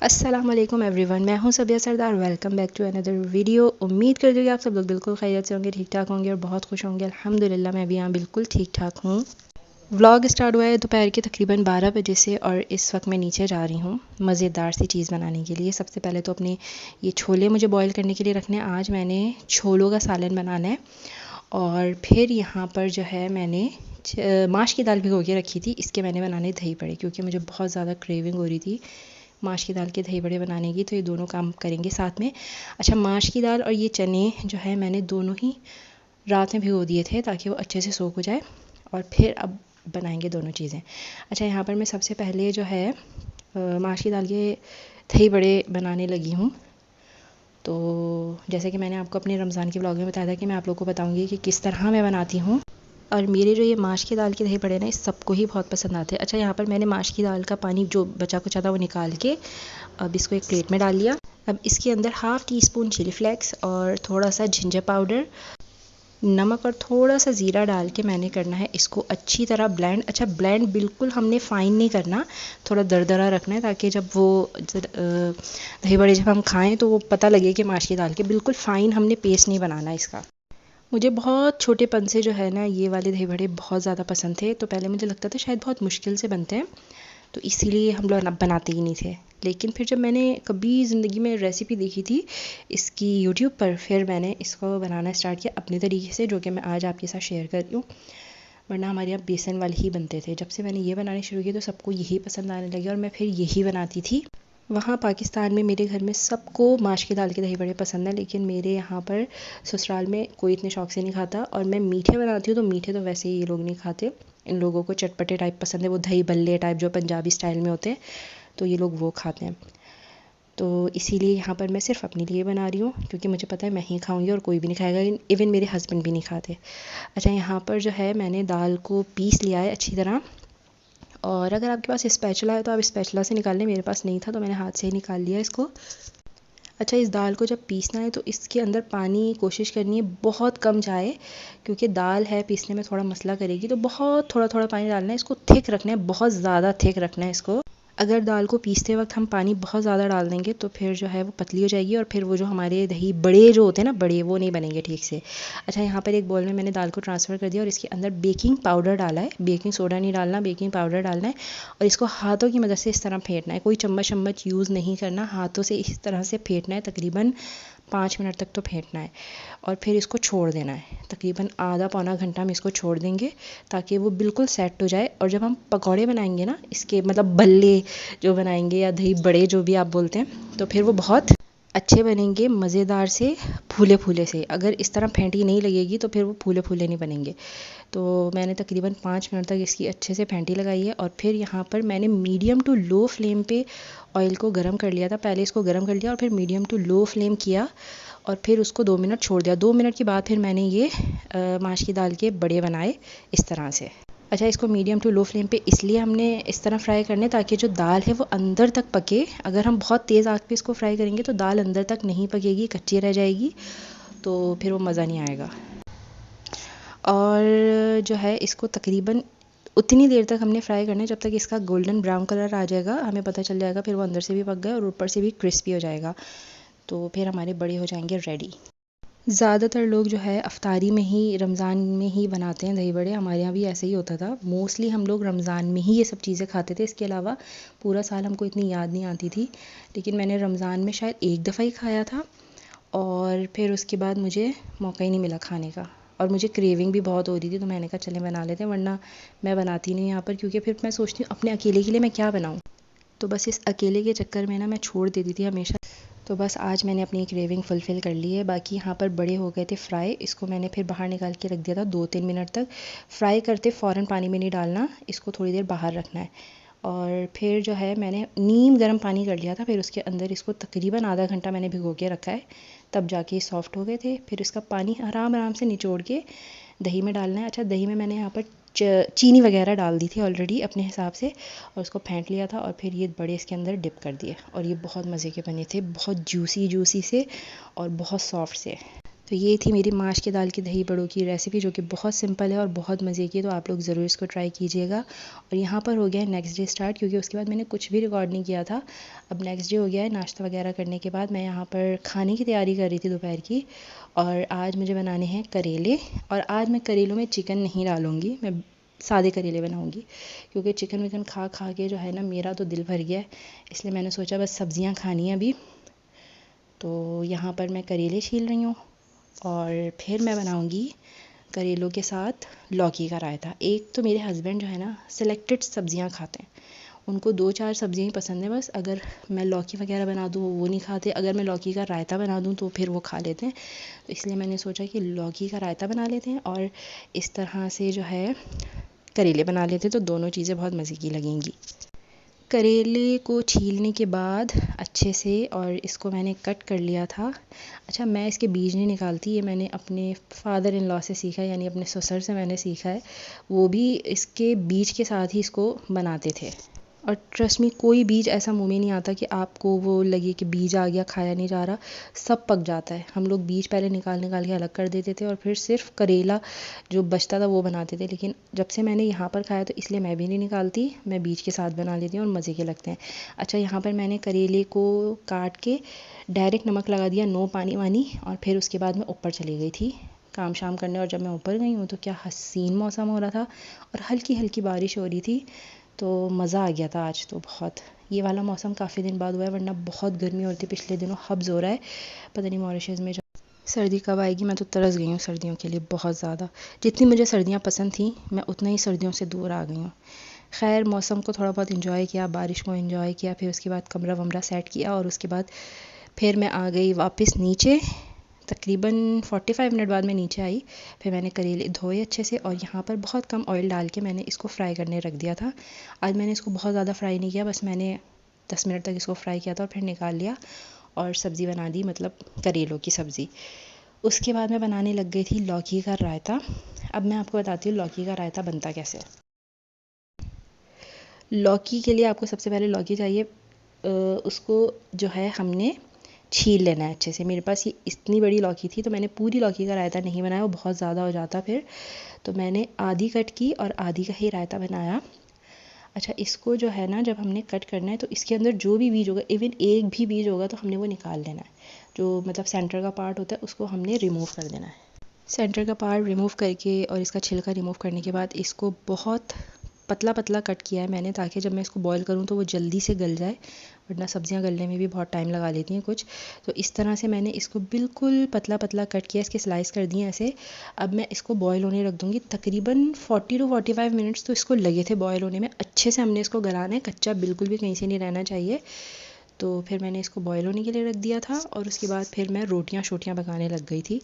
अस्सलाम वालेकुम एवरीवन, मैं हूं Sabiya Sardar. Welcome back to another video. उम्मीद करती हूँ कि आप सब लोग बिल्कुल खैरियत से होंगे, ठीक ठाक होंगे और बहुत खुश होंगे। अल्हम्दुलिल्लाह मैं भी यहाँ बिल्कुल ठीक ठाक हूँ। व्लॉग स्टार्ट हुआ है दोपहर के तकरीबन 12 बजे से और इस वक्त मैं नीचे जा रही हूँ मज़ेदार सी चीज़ बनाने के लिए। सबसे पहले तो अपने ये छोले मुझे बॉईल करने के लिए रखने हैं। आज मैंने छोलों का सालन बनाना है और फिर यहाँ पर जो है मैंने माश की दाल भिगो के रखी थी। इसके मैंने बनाने दही बड़े, क्योंकि मुझे बहुत ज़्यादा क्रेविंग हो रही थी माश की दाल के दही बड़े बनाने की, तो ये दोनों काम करेंगे साथ में। अच्छा, माश की दाल और ये चने जो है मैंने दोनों ही रात में भिगो दिए थे ताकि वो अच्छे से सोख हो जाए और फिर अब बनाएंगे दोनों चीज़ें। अच्छा, यहाँ पर मैं सबसे पहले जो है माश की दाल के दही बड़े बनाने लगी हूँ। तो जैसे कि मैंने आपको अपने रमज़ान के व्लॉग में बताया था कि मैं आप लोगों को बताऊँगी कि किस तरह मैं बनाती हूँ। और मेरे जो ये माश की दाल के दही बड़े ना, इस सबको ही बहुत पसंद आते हैं। अच्छा, यहाँ पर मैंने माश की दाल का पानी जो बचा कुचा था वो निकाल के अब इसको एक प्लेट में डाल लिया। अब इसके अंदर half teaspoon chili flakes और थोड़ा सा जिंजर पाउडर, नमक और थोड़ा सा ज़ीरा डाल के मैंने करना है इसको अच्छी तरह ब्लेंड। अच्छा, ब्लेंड बिल्कुल हमने फ़ाइन नहीं करना, थोड़ा दरदरा रखना है ताकि जब वो दही बड़े जब हम खाएं तो वो पता लगे कि माश की दाल के। बिल्कुल फ़ाइन हमने पेस्ट नहीं बनाना इसका। मुझे बहुत छोटेपन से जो है ना ये वाले दही बड़े बहुत ज़्यादा पसंद थे। तो पहले मुझे लगता था शायद बहुत मुश्किल से बनते हैं, तो इसीलिए हम लोग बनाते ही नहीं थे। लेकिन फिर जब मैंने कभी ज़िंदगी में रेसिपी देखी थी इसकी यूट्यूब पर, फिर मैंने इसको बनाना स्टार्ट किया अपने तरीके से, जो कि मैं आज आपके साथ शेयर कर रही हूँ। वरना हमारे यहाँ बेसन वाले ही बनते थे। जब से मैंने ये बनाने शुरू किया तो सबको यही पसंद आने लगे और मैं फिर यही बनाती थी। वहाँ पाकिस्तान में मेरे घर में सबको माश की दाल के दही बड़े पसंद है, लेकिन मेरे यहाँ पर ससुराल में कोई इतने शौक से नहीं खाता। और मैं मीठे बनाती हूँ तो मीठे तो वैसे ही ये लोग नहीं खाते। इन लोगों को चटपटे टाइप पसंद है, वो दही बल्ले टाइप जो पंजाबी स्टाइल में होते हैं, तो ये लोग वो खाते हैं। तो इसीलिए यहाँ पर मैं सिर्फ अपने लिए बना रही हूँ, क्योंकि मुझे पता है मैं ही खाऊंगी और कोई भी नहीं खाएगा। इवन मेरे हस्बैंड भी नहीं खाते। अच्छा, यहाँ पर जो है मैंने दाल को पीस लिया है अच्छी तरह। और अगर आपके पास स्पैचुला है तो आप स्पैचुला से निकाल लें, मेरे पास नहीं था तो मैंने हाथ से ही निकाल लिया इसको। अच्छा, इस दाल को जब पीसना है तो इसके अंदर पानी कोशिश करनी है बहुत कम जाए, क्योंकि दाल है पीसने में थोड़ा मसला करेगी, तो बहुत थोड़ा थोड़ा पानी डालना है। इसको थिक रखना है, बहुत ज़्यादा थिक रखना है इसको। अगर दाल को पीसते वक्त हम पानी बहुत ज़्यादा डाल देंगे तो फिर जो है वो पतली हो जाएगी और फिर वो जो हमारे दही बड़े जो होते हैं ना, बड़े, वो नहीं बनेंगे ठीक से। अच्छा, यहाँ पर एक बोल में मैंने दाल को ट्रांसफ़र कर दिया और इसके अंदर बेकिंग पाउडर डाला है। बेकिंग सोडा नहीं डालना, बेकिंग पाउडर डालना है और इसको हाथों की मदद से इस तरह फेंटना है। कोई चम्मच चम्मच यूज़ नहीं करना, हाथों से इस तरह से फेंटना है। तकरीबन 5 मिनट तक तो फेंटना है और फिर इसको छोड़ देना है। तकरीबन आधा पौना घंटा हम इसको छोड़ देंगे ताकि वो बिल्कुल सेट हो जाए। और जब हम पकौड़े बनाएंगे ना इसके, मतलब बल्ले जो बनाएंगे या दही बड़े जो भी आप बोलते हैं, तो फिर वो बहुत अच्छे बनेंगे, मज़ेदार से, फूले फूले से। अगर इस तरह फेंटी नहीं लगेगी तो फिर वो फूले फूले नहीं बनेंगे। तो मैंने तकरीबन 5 मिनट तक इसकी अच्छे से फेंटी लगाई है और फिर यहाँ पर मैंने मीडियम टू लो फ्लेम पे ऑयल को गर्म कर लिया था। पहले इसको गर्म कर लिया और फिर मीडियम टू लो फ्लेम किया और फिर उसको 2 मिनट छोड़ दिया। 2 मिनट के बाद फिर मैंने ये माश की दाल के बड़े बनाए इस तरह से। अच्छा, इसको मीडियम टू लो फ्लेम पे इसलिए हमने इस तरह फ्राई करने ताकि जो दाल है वो अंदर तक पके। अगर हम बहुत तेज़ आंच पे इसको फ्राई करेंगे तो दाल अंदर तक नहीं पकेगी, कच्ची रह जाएगी, तो फिर वो मज़ा नहीं आएगा। और जो है इसको तकरीबन उतनी देर तक हमने फ्राई करना है जब तक इसका गोल्डन ब्राउन कलर आ जाएगा। हमें पता चल जाएगा फिर वो अंदर से भी पक गया और ऊपर से भी क्रिस्पी हो जाएगा, तो फिर हमारे बड़े हो जाएंगे रेडी। ज़्यादातर लोग जो है अफ्तारी में ही, रमज़ान में ही बनाते हैं दही बड़े। हमारे यहाँ भी ऐसे ही होता था। मोस्टली हम लोग रमज़ान में ही ये सब चीज़ें खाते थे, इसके अलावा पूरा साल हमको इतनी याद नहीं आती थी। लेकिन मैंने रमज़ान में शायद एक दफ़ा ही खाया था और फिर उसके बाद मुझे मौका ही नहीं मिला खाने का। और मुझे क्रेविंग भी बहुत हो रही थी तो मैंने कहा चले बना लेते हैं, वरना मैं बनाती नहीं यहाँ पर, क्योंकि फिर मैं सोचती हूँ अपने अकेले के लिए मैं क्या बनाऊँ। तो बस इस अकेले के चक्कर में ना मैं छोड़ देती थी हमेशा। तो बस आज मैंने अपनी क्रेविंग फुलफ़िल कर ली है। बाकी यहाँ पर बड़े हो गए थे फ्राई, इसको मैंने फिर बाहर निकाल के रख दिया था 2-3 मिनट तक। फ्राई करते फ़ौरन पानी में नहीं डालना, इसको थोड़ी देर बाहर रखना है। और फिर जो है मैंने नीम गर्म पानी कर लिया था, फिर उसके अंदर इसको तकरीबन आधा घंटा मैंने भिगो के रखा है, तब जाके सॉफ्ट हो गए थे। फिर इसका पानी आराम आराम से निचोड़ के दही में डालना है। अच्छा, दही में मैंने यहाँ पर चीनी वगैरह डाल दी थी ऑलरेडी अपने हिसाब से और उसको फेंट लिया था और फिर ये बड़े इसके अंदर डिप कर दिए और ये बहुत मज़े के बने थे, बहुत जूसी जूसी से और बहुत सॉफ्ट से। तो ये थी मेरी माश के दाल की दही बड़ों की रेसिपी, जो कि बहुत सिंपल है और बहुत मज़े की है। तो आप लोग ज़रूर इसको ट्राई कीजिएगा। और यहाँ पर हो गया है नेक्स्ट डे स्टार्ट, क्योंकि उसके बाद मैंने कुछ भी रिकॉर्ड नहीं किया था। अब नेक्स्ट डे हो गया है। नाश्ता वगैरह करने के बाद मैं यहाँ पर खाने की तैयारी कर रही थी दोपहर की। और आज मुझे बनाने हैं करेले। और आज मैं करेलों में चिकन नहीं डालूँगी, मैं सादे करेले बनाऊंगी, क्योंकि चिकन विकन खा खा के जो है ना मेरा तो दिल भर गया है। इसलिए मैंने सोचा बस सब्जियां खानी है अभी। तो यहाँ पर मैं करेले छील रही हूँ और फिर मैं बनाऊंगी करेलों के साथ लौकी का रायता। एक तो मेरे हस्बैंड जो है ना सिलेक्टेड सब्जियां खाते हैं, उनको 2-4 सब्जियां ही पसंद है बस। अगर मैं लौकी वगैरह बना दूँ वो नहीं खाते, अगर मैं लौकी का रायता बना दूँ तो फिर वो खा लेते हैं। तो इसलिए मैंने सोचा कि लौकी का रायता बना लेते हैं और इस तरह से जो है करेले बना लेते, तो दोनों चीज़ें बहुत मज़े की लगेंगी। करेले को छीलने के बाद अच्छे से और इसको मैंने कट कर लिया था। अच्छा, मैं इसके बीज नहीं निकालती, ये मैंने अपने फादर इन लॉ से सीखा है, यानी अपने ससुर से मैंने सीखा है। वो भी इसके बीज के साथ ही इसको बनाते थे। और ट्रस्ट मी, कोई बीज ऐसा मुंह में नहीं आता कि आपको वो लगे कि बीज आ गया खाया नहीं जा रहा, सब पक जाता है। हम लोग बीज पहले निकाल निकाल के अलग कर देते थे और फिर सिर्फ करेला जो बचता था वो बनाते थे। लेकिन जब से मैंने यहाँ पर खाया तो इसलिए मैं भी नहीं निकालती, मैं बीज के साथ बना लेती हूँ और मज़े के लगते हैं। अच्छा, यहाँ पर मैंने करेले को काट के डायरेक्ट नमक लगा दिया, नो पानी वानी। और फिर उसके बाद मैं ऊपर चली गई थी काम शाम करने। और जब मैं ऊपर गई हूँ तो क्या हसीन मौसम हो रहा था और हल्की हल्की बारिश हो रही थी, तो मज़ा आ गया था आज तो बहुत। ये वाला मौसम काफ़ी दिन बाद हुआ है, वरना बहुत गर्मी हो रही थी पिछले दिनों, हब्स हो रहा है। पता नहीं मॉरिशस में सर्दी कब आएगी। मैं तो तरस गई हूँ सर्दियों के लिए बहुत ज़्यादा। जितनी मुझे सर्दियाँ पसंद थी मैं उतना ही सर्दियों से दूर आ गई हूँ। खैर, मौसम को थोड़ा बहुत इंजॉय किया, बारिश को इंजॉय किया, फिर उसके बाद कमरा वमरा सेट किया और उसके बाद फिर मैं आ गई वापस नीचे। तकरीबन 45 मिनट बाद मैं नीचे आई। फिर मैंने करेले धोए अच्छे से और यहाँ पर बहुत कम ऑयल डाल के मैंने इसको फ्राई करने रख दिया था। आज मैंने इसको बहुत ज़्यादा फ्राई नहीं किया, बस मैंने 10 मिनट तक इसको फ्राई किया था और फिर निकाल लिया और सब्ज़ी बना दी, मतलब करेलों की सब्ज़ी। उसके बाद मैं बनाने लग गई थी लौकी का रायता। अब मैं आपको बताती हूँ लौकी का रायता बनता कैसे। लौकी के लिए आपको सबसे पहले लौकी चाहिए। उसको जो है हमने छील लेना है अच्छे से। मेरे पास ये इतनी बड़ी लौकी थी तो मैंने पूरी लौकी का रायता नहीं बनाया, वो बहुत ज़्यादा हो जाता फिर। तो मैंने आधी कट की और आधी का ही रायता बनाया। अच्छा, इसको जो है ना जब हमने कट करना है तो इसके अंदर जो भी बीज होगा, इवन एक भी बीज होगा तो हमने वो निकाल लेना है। जो मतलब सेंटर का पार्ट होता है उसको हमने रिमूव कर देना है। सेंटर का पार्ट रिमूव करके और इसका छिलका रिमूव करने के बाद इसको बहुत पतला पतला कट किया है मैंने, ताकि जब मैं इसको बॉईल करूँ तो वो जल्दी से गल जाए, वरना सब्जियां गलने में भी बहुत टाइम लगा लेती हैं कुछ। तो इस तरह से मैंने इसको बिल्कुल पतला पतला कट किया, इसके स्लाइस कर दिए ऐसे। अब मैं इसको बॉईल होने रख दूँगी तकरीबन 40 to 45 मिनट्स तो इसको लगे थे बॉईल होने में। अच्छे से हमने इसको गलाना है, कच्चा बिल्कुल भी कहीं से नहीं रहना चाहिए। तो फिर मैंने इसको बॉईल होने के लिए रख दिया था और उसके बाद फिर मैं रोटियाँ शोटियाँ पकाने लग गई थी।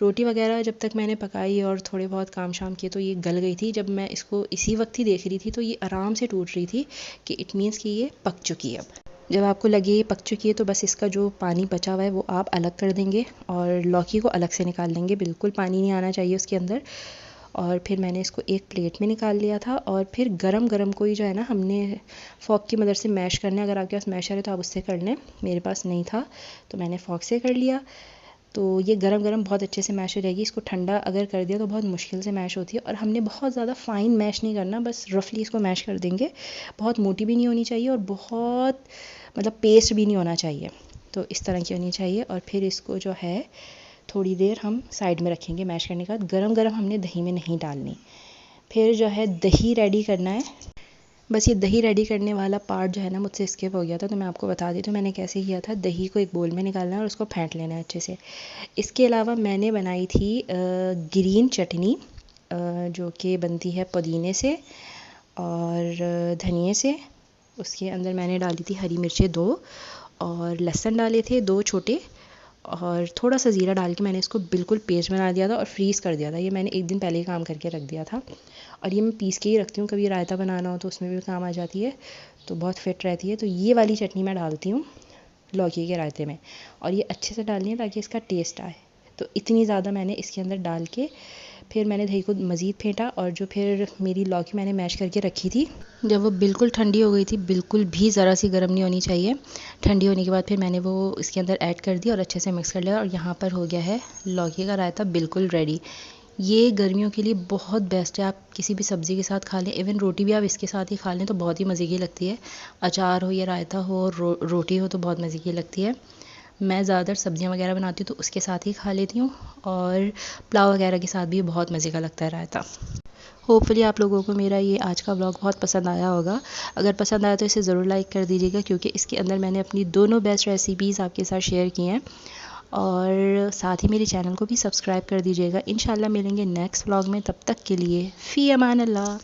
रोटी वगैरह जब तक मैंने पकाई और थोड़े बहुत काम शाम किए तो ये गल गई थी। जब मैं इसको इसी वक्त ही देख रही थी तो ये आराम से टूट रही थी कि इट मीन्स कि ये पक चुकी है। अब जब आपको लगे ये पक चुकी है तो बस इसका जो पानी बचा हुआ है वो आप अलग कर देंगे और लौकी को अलग से निकाल लेंगे, बिल्कुल पानी नहीं आना चाहिए उसके अंदर। और फिर मैंने इसको एक प्लेट में निकाल लिया था और फिर गरम गरम को ही जो है ना हमने फ़ॉक की मदद से मैश करना है। अगर आपके पास मैशर है तो आप उससे कर लें, मेरे पास नहीं था तो मैंने फ़ॉक से कर लिया। तो ये गरम गरम बहुत अच्छे से मैश हो जाएगी। इसको ठंडा अगर कर दिया तो बहुत मुश्किल से मैश होती है। और हमने बहुत ज़्यादा फ़ाइन मैश नहीं करना, बस रफली इसको मैश कर देंगे। बहुत मोटी भी नहीं होनी चाहिए और बहुत मतलब पेस्ट भी नहीं होना चाहिए, तो इस तरह की होनी चाहिए। और फिर इसको जो है थोड़ी देर हम साइड में रखेंगे मैश करने के बाद। गरम गरम हमने दही में नहीं डालनी। फिर जो है दही रेडी करना है। बस ये दही रेडी करने वाला पार्ट जो है ना मुझसे स्किप हो गया था, तो मैं आपको बता दी तो मैंने कैसे किया था। दही को एक बोल में निकालना है और उसको फेंट लेना है अच्छे से। इसके अलावा मैंने बनाई थी ग्रीन चटनी, जो कि बनती है पुदीने से और धनिए से। उसके अंदर मैंने डाली थी हरी मिर्चें 2 और लहसुन डाले थे 2 छोटे और थोड़ा सा ज़ीरा डाल के मैंने इसको बिल्कुल पेस्ट बना दिया था और फ्रीज़ कर दिया था। ये मैंने एक दिन पहले ही काम करके रख दिया था और ये मैं पीस के ही रखती हूँ, कभी रायता बनाना हो तो उसमें भी काम आ जाती है, तो बहुत फिट रहती है। तो ये वाली चटनी मैं डालती हूँ लौकी के रायते में और ये अच्छे से डालनी है ताकि इसका टेस्ट आए। तो इतनी ज़्यादा मैंने इसके अंदर डाल के फिर मैंने दही को मज़ीद फेंटा और जो फिर मेरी लौकी मैंने मैश करके रखी थी, जब वो बिल्कुल ठंडी हो गई थी, बिल्कुल भी ज़रा सी गर्म नहीं होनी चाहिए, ठंडी होने के बाद फिर मैंने वो इसके अंदर ऐड कर दी और अच्छे से मिक्स कर लिया। और यहाँ पर हो गया है लौकी का रायता बिल्कुल रेडी। ये गर्मियों के लिए बहुत बेस्ट है, आप किसी भी सब्ज़ी के साथ खा लें, इवन रोटी भी आप इसके साथ ही खा लें तो बहुत ही मज़े की लगती है। अचार हो या रायता हो और रोटी हो तो बहुत मज़े की लगती है। मैं ज़्यादातर सब्ज़ियाँ वगैरह बनाती हूँ तो उसके साथ ही खा लेती हूँ, और पुलाव वगैरह के साथ भी बहुत मज़े का लगता है रायता। होपफुली आप लोगों को मेरा ये आज का व्लॉग बहुत पसंद आया होगा। अगर पसंद आया तो इसे ज़रूर लाइक कर दीजिएगा, क्योंकि इसके अंदर मैंने अपनी दोनों बेस्ट रेसिपीज़ आपके साथ शेयर की हैं। और साथ ही मेरे चैनल को भी सब्सक्राइब कर दीजिएगा। इंशाल्लाह मिलेंगे नेक्स्ट व्लॉग में, तब तक के लिए फ़ी अमान अल्लाह।